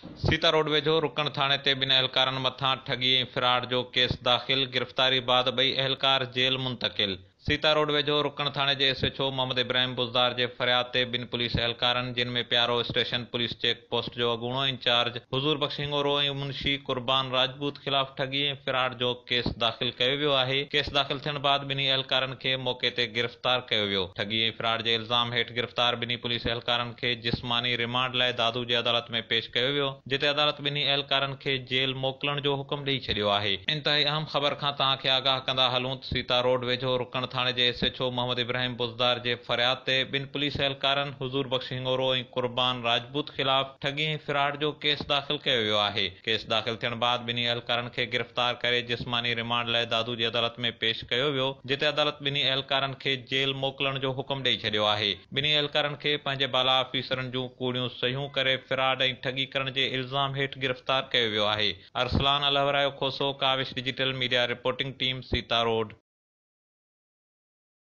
Sita road वेझो रुकण थाणे ते ॿिनि अहलकारनि मथां ठगी ऐं फिराड जो केस दाख़िल। गिरफ़्तारी बाद ॿई अहलकार जेल मुंतक़िल। सीता रोड वेझो रुकण थाणे जे SHO मोहम्मद इब्राहिम बुज़दार जे फरियाद ते ॿिनि पुलिस अहलकारनि, जिन में प्यारो स्टेशन पुलिस चेक पोस्ट जो अॻूणो इंचार्ज हुज़ूर बख़्श हिंगोरो ऐं मुंशी कुर्बान राजपूत ख़िलाफ़ ठगी ऐं फिराड जो केस दाख़िल कयो वियो आहे। केस दाख़िल थियण बाद ॿिन्ही अहलकारनि खे मौक़े ते गिरफ़्तार कयो वियो। ठगी ऐं फिराड जे इल्ज़ाम हेठि गिरफ़्तार ॿिन्ही पुलिस अहलकारनि खे जिस्मानी रिमांड लाइ दादू जी अदालत में पेश कयो वियो, जिते अदालत ॿिन्ही अहलकारनि खे जेल मोकिलण जो हुकुम ॾेई छॾियो आहे। इंतहाई अहम ख़बर खां तव्हांखे आगाह कंदा हलूं त सीता रोड वेझो रुकण थाणे जे SHO मोहम्मद इब्राहिम बुज़दार जे फरियाद ते ॿिनि पुलिस अहलकारनि हुज़ूर बख़्श हिंगोरो ऐं कुर्बान राजपूत ख़िलाफ़ ठगी ऐं फिराड जो केस दाख़िल कयो वियो आहे। केस दाख़िल थियण बाद ॿिन्ही अहलकारनि खे गिरफ़्तार करे जिस्मानी रिमांड लाइ दादू जी अदालत में पेश कयो वियो, जिते अदालत ॿिन्ही अहलकारनि खे जेल मोकिलण जो हुकुम ॾेई छॾियो आहे। ॿिन्ही अहलकारनि खे पंहिंजे बाला ऑफिसरनि जूं कूड़ियूं सहियूं करे फिराड ऐं ठगी करण जे इल्ज़ाम हेठि गिरफ़्तार कयो वियो आहे। Arsalan Allahwarayo Khoso, Kawish digital media reporting team, Sita road.